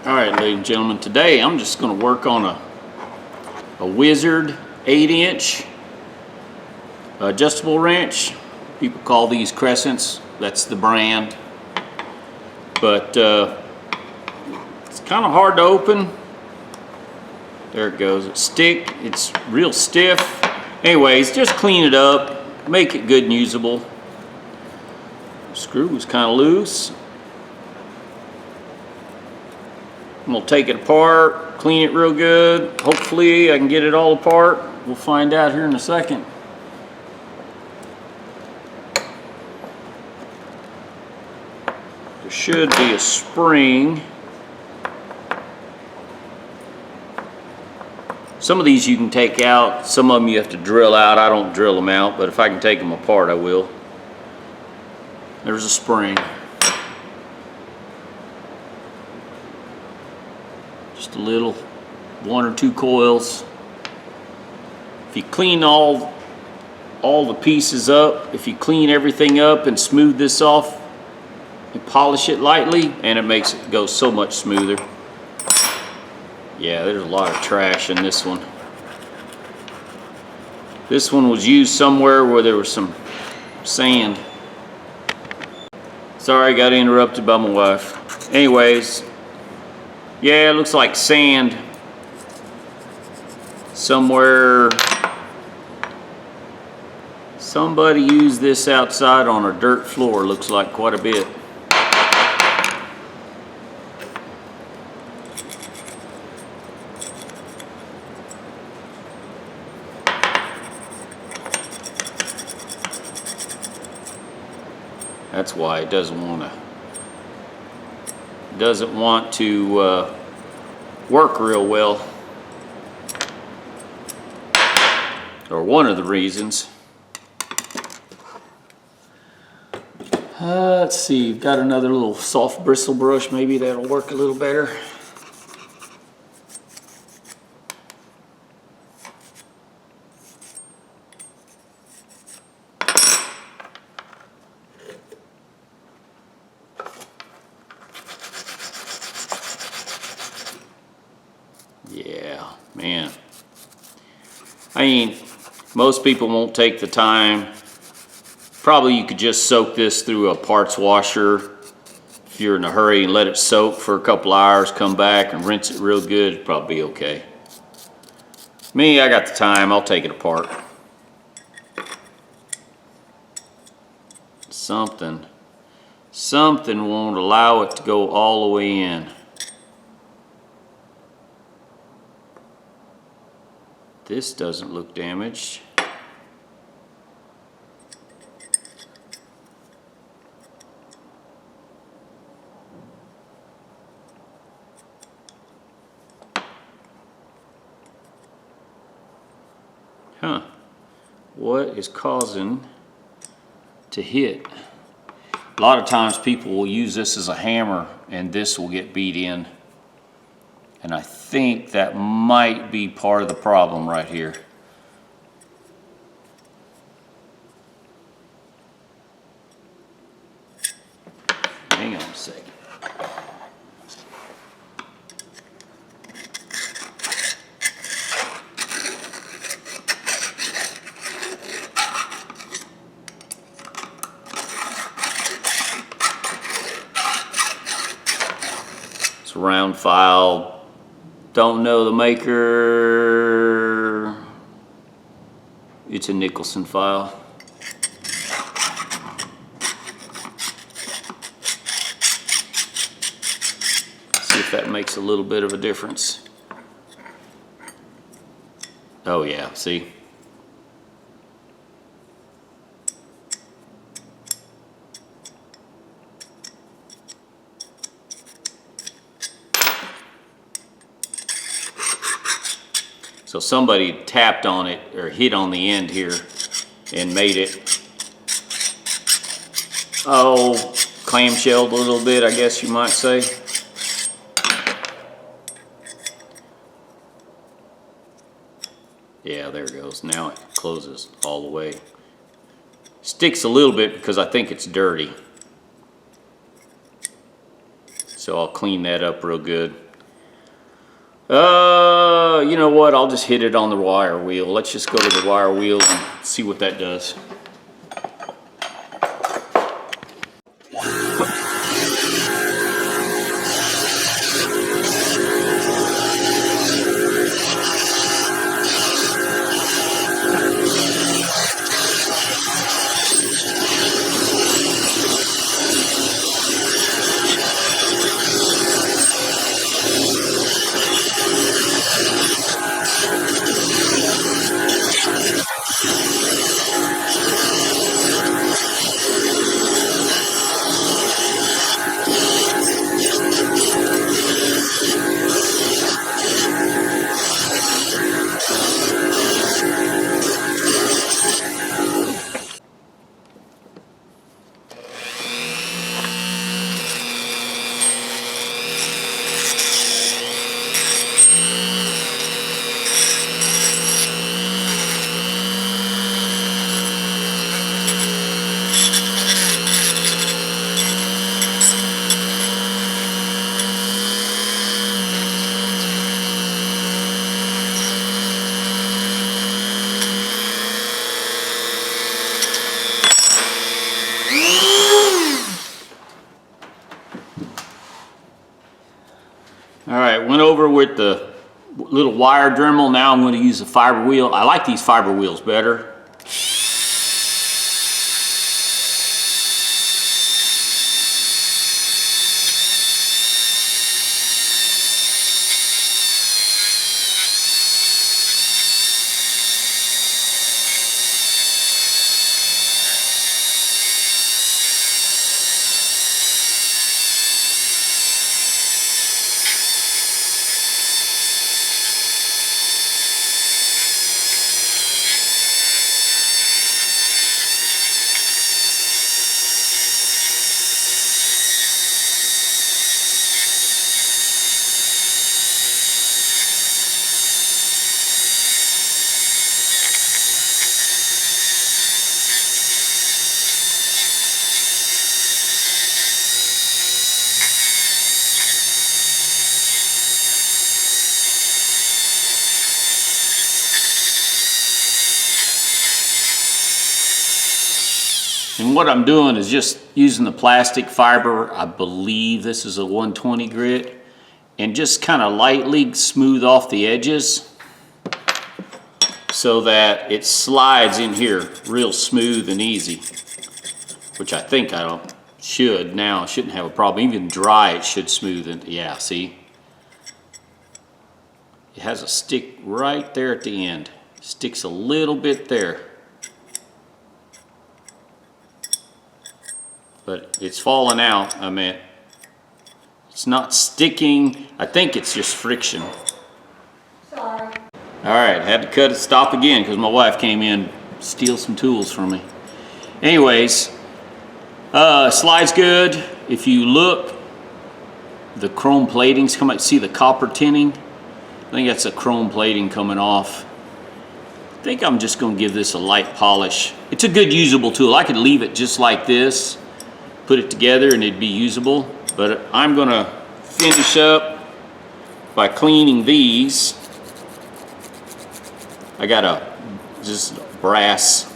Alright, ladies and gentlemen, today I'm just going to work on a Wizard 8-inch adjustable wrench. People call these Crescents, that's the brand. But it's kind of hard to open. There it goes, it's real stiff. Anyways, just clean it up, make it good and usable. The screw was kind of loose. I'm going to take it apart, clean it real good. Hopefully I can get it all apart. We'll find out here in a second. There should be a spring. Some of these you can take out, some of them you have to drill out. I don't drill them out, but if I can take them apart I will. There's a spring. Just a little, 1 or 2 coils. If you clean all the pieces up, if you clean everything up and smooth this off and polish it lightly, and it makes it go so much smoother. Yeah, there's a lot of trash in this one. This one was used somewhere where there was some sand. Sorry, got interrupted by my wife. Anyways, yeah, it looks like sand somewhere. Somebody used this outside on a dirt floor, looks like quite a bit. That's why it doesn't want to work real well, or one of the reasons. Let's see, got another little soft bristle brush, maybe that'll work a little better. Yeah, man. I mean, most people won't take the time. Probably you could just soak this through a parts washer if you're in a hurry and let it soak for a couple hours, come back and rinse it real good, it'd probably be okay. Me, I got the time, I'll take it apart. Something won't allow it to go all the way in. This doesn't look damaged. Huh. What is causing to hit? A lot of times people will use this as a hammer and this will get beat in. And I think that might be part of the problem right here. Hang on a second. It's a round file. Don't know the maker. It's a Nicholson file. See if that makes a little bit of a difference. Oh yeah, see? So somebody tapped on it or hit on the end here and made it, clamshelled a little bit, I guess you might say. Yeah, there it goes. Now it closes all the way. Sticks a little bit because I think it's dirty. So I'll clean that up real good. You know what? I'll just hit it on the wire wheel. Let's just go to the wire wheel and see what that does. All right, went over with the little wire Dremel. Now I'm going to use the fiber wheel. I like these fiber wheels better. And what I'm doing is just using the plastic fiber. I believe this is a 120 grit, and just kind of lightly smooth off the edges so that it slides in here real smooth and easy, which I think should now. Shouldn't have a problem. Even dry, it should smooth. And yeah, see? It has a stick right there at the end. Sticks a little bit there. But it's falling out. I mean, it's not sticking. I think it's just friction. Sorry. All right, had to cut it, stop again because my wife came in, steal some tools from me. Anyways, slides good. If you look, the chrome plating's coming. See the copper tinning? I think that's a chrome plating coming off. I think I'm just going to give this a light polish. It's a good usable tool. I could leave it just like this, put it together, and it'd be usable. But I'm going to finish up by cleaning these. I got a just brass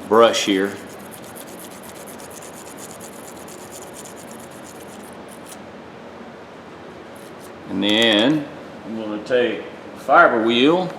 brush here. And then I'm going to take a fiber wheel.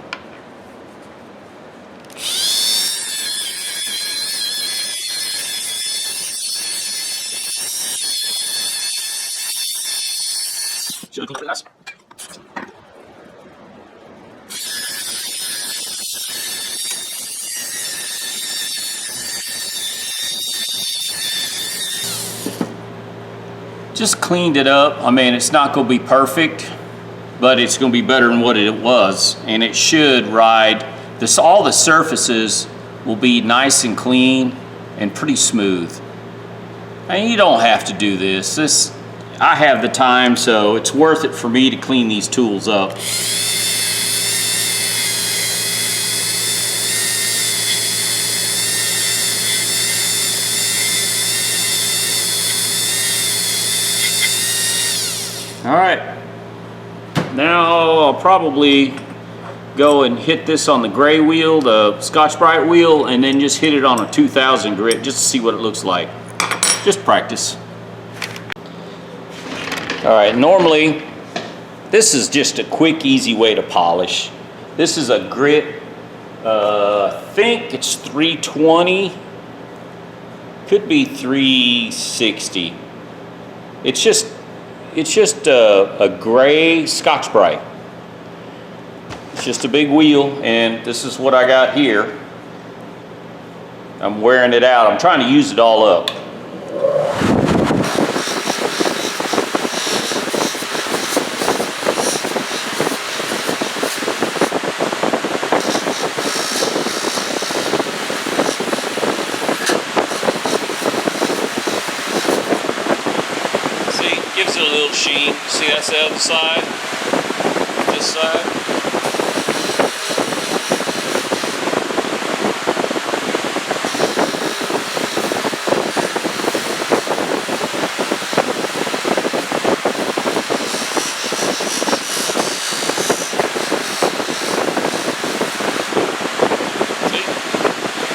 Just cleaned it up. I mean, it's not going to be perfect, but it's going to be better than what it was, and it should ride. All the surfaces will be nice and clean and pretty smooth. And you don't have to do this. I have the time, so it's worth it for me to clean these tools up. All right. Now I'll probably go and hit this on the gray wheel, the Scotch-Brite wheel, and then just hit it on a 2000 grit just to see what it looks like. Just practice. All right, normally this is just a quick, easy way to polish. This is a grit, I think it's 320, could be 360. It's just a gray Scotch-Brite. It's just a big wheel, and this is what I got here. I'm wearing it out. I'm trying to use it all up. See, it gives it a little sheen. See, that's the other side, this side.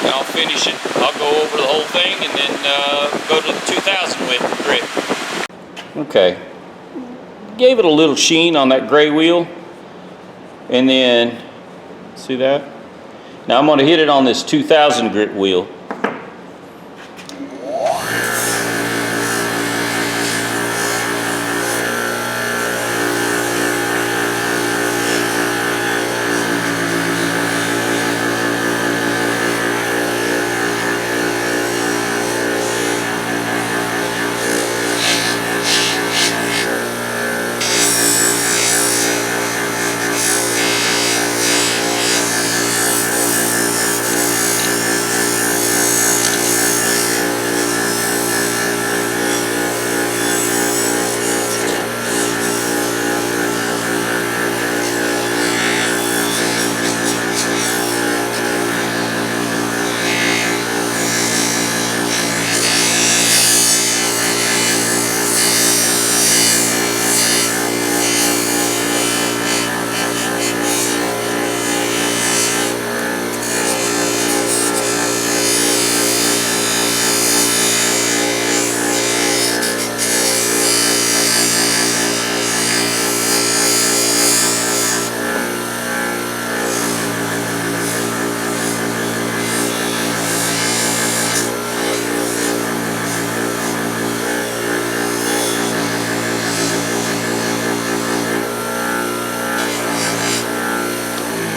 I'll finish it. I'll go over the whole thing and then go to the 2000 with grit. Okay. Gave it a little sheen on that gray wheel. And then, see that? Now I'm going to hit it on this 2000 grit wheel.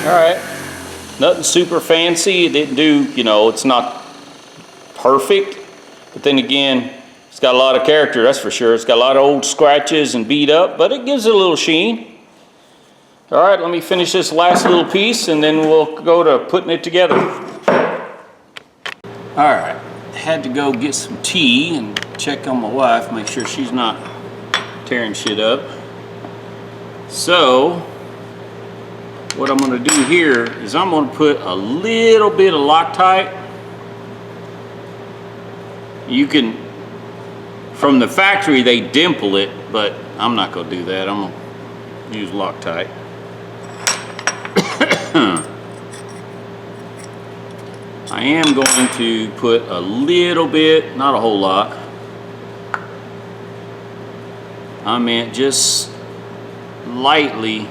All right, nothing super fancy. It didn't do, you know, it's not perfect, but then again, it's got a lot of character, that's for sure. It's got a lot of old scratches and beat up, but it gives it a little sheen. All right, let me finish this last little piece and then we'll go to putting it together. All right, had to go get some tea and check on my wife, make sure she's not tearing shit up. So, what I'm going to do here is I'm going to put a little bit of Loctite. You can, from the factory they dimple it, but I'm not going to do that. I'm going to use Loctite. I am going to put a little bit, not a whole lot. I meant just lightly.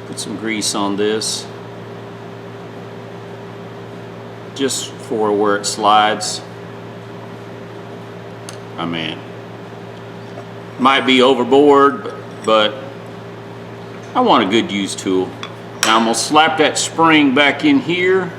Put some grease on this, just for where it slides. I mean, might be overboard, but I want a good use tool. Now I'm gonna slap that spring back in here.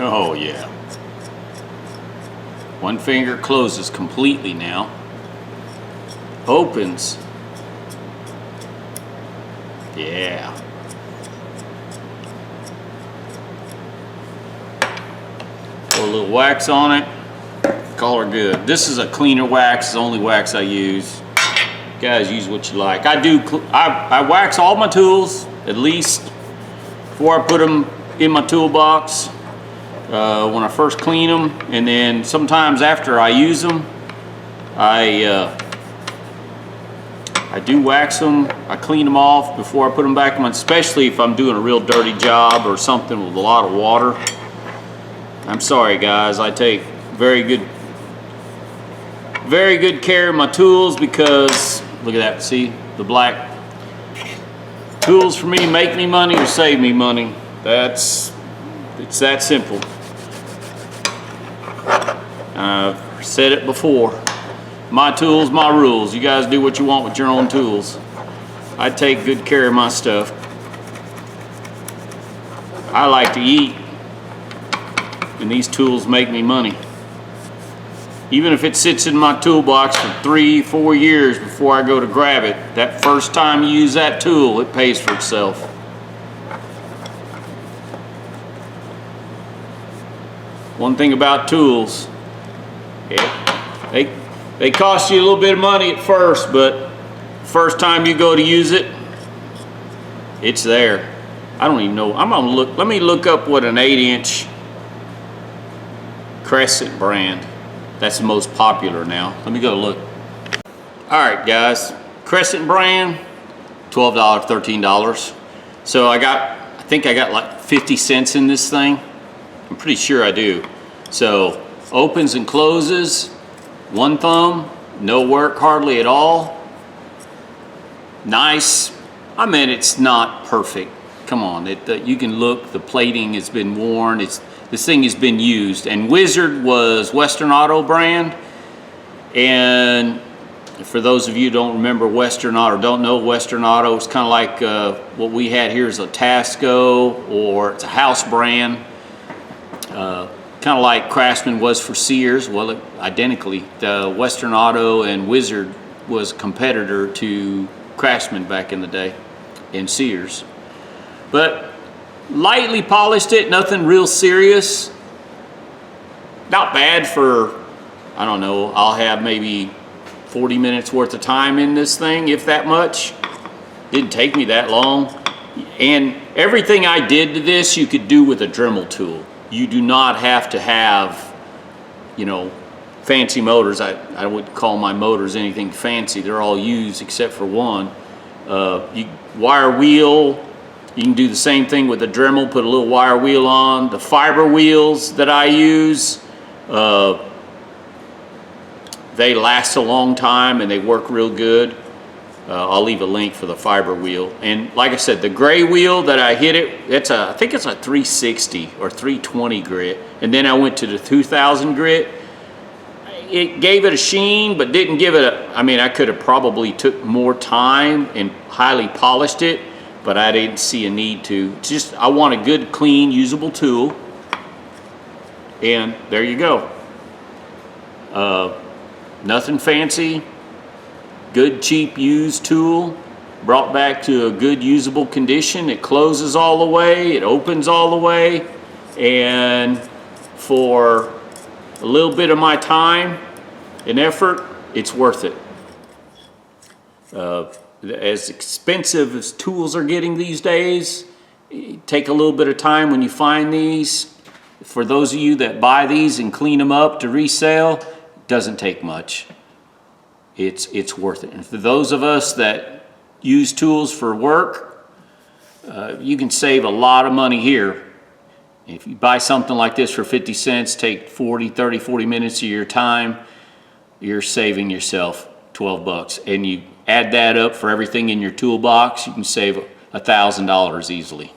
Oh yeah. One finger closes completely now. Opens. Yeah. Put a little wax on it. Call her good. This is a cleaner wax. It's the only wax I use. Guys, use what you like. I wax all my tools at least before I put them in my toolbox. When I first clean them, and then sometimes after I use them, I do wax them. I clean them off before I put them back in, especially if I'm doing a real dirty job or something with a lot of water. I'm sorry guys, I take very good care of my tools because, look at that, see the black? Tools for me make me money or save me money. It's that simple. I've said it before. My tools, my rules. You guys do what you want with your own tools. I take good care of my stuff. I like to eat, and these tools make me money. Even if it sits in my toolbox for 3-4 years before I go to grab it, that first time you use that tool, it pays for itself. One thing about tools, they cost you a little bit of money at first, but first time you go to use it, it's there. I don't even know. Let me look up what an 8-inch Crescent brand. That's the most popular now. Let me go look. All right, guys. Crescent brand, $12, $13. So I think I got like 50 cents in this thing. I'm pretty sure I do. So opens and closes, one thumb, no work hardly at all. Nice. I mean, it's not perfect. Come on, you can look, the plating has been worn. This thing has been used. And Wizard was Western Auto brand. And for those of you who don't remember Western Auto, don't know Western Auto, it's kind of like what we had here is a Tasco, or it's a house brand. Kind of like Craftsman was for Sears. Well, identically, the Western Auto and Wizard was a competitor to Craftsman back in the day, and Sears. But lightly polished it, nothing real serious. Not bad for, I don't know, I'll have maybe 40 minutes worth of time in this thing, if that much. Didn't take me that long. And everything I did to this, you could do with a Dremel tool. You do not have to have, you know, fancy motors. I wouldn't call my motors anything fancy. They're all used except for one. Wire wheel, you can do the same thing with a Dremel, put a little wire wheel on. The fiber wheels that I use, they last a long time and they work real good. I'll leave a link for the fiber wheel. And like I said, the gray wheel that I hit it, I think it's a 360 or 320 grit. And then I went to the 2000 grit. It gave it a sheen, but didn't give it I could have probably took more time and highly polished it, but I didn't see a need to. Just, I want a good, clean, usable tool. And there you go. Nothing fancy. Good, cheap, used tool, brought back to a good, usable condition. It closes all the way, it opens all the way, and for a little bit of my time and effort, it's worth it. As expensive as tools are getting these days, take a little bit of time when you find these. For those of you that buy these and clean them up to resell, it doesn't take much. It's worth it. And for those of us that use tools for work, you can save a lot of money here. If you buy something like this for 50 cents, take 40 minutes of your time, you're saving yourself 12 bucks. And you add that up for everything in your toolbox, you can save $1,000 easily.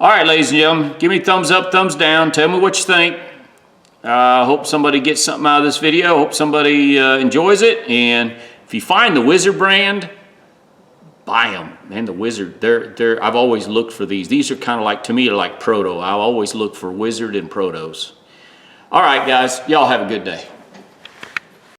All right, ladies and gentlemen, give me a thumbs up, thumbs down. Tell me what you think. I hope somebody gets something out of this video. Hope somebody enjoys it. And if you find the Wizard brand, buy them. Man, the Wizard, I've always looked for these. These are kind of like, to me, they're like Proto. I always look for Wizard and Protos. All right, guys, y'all have a good day.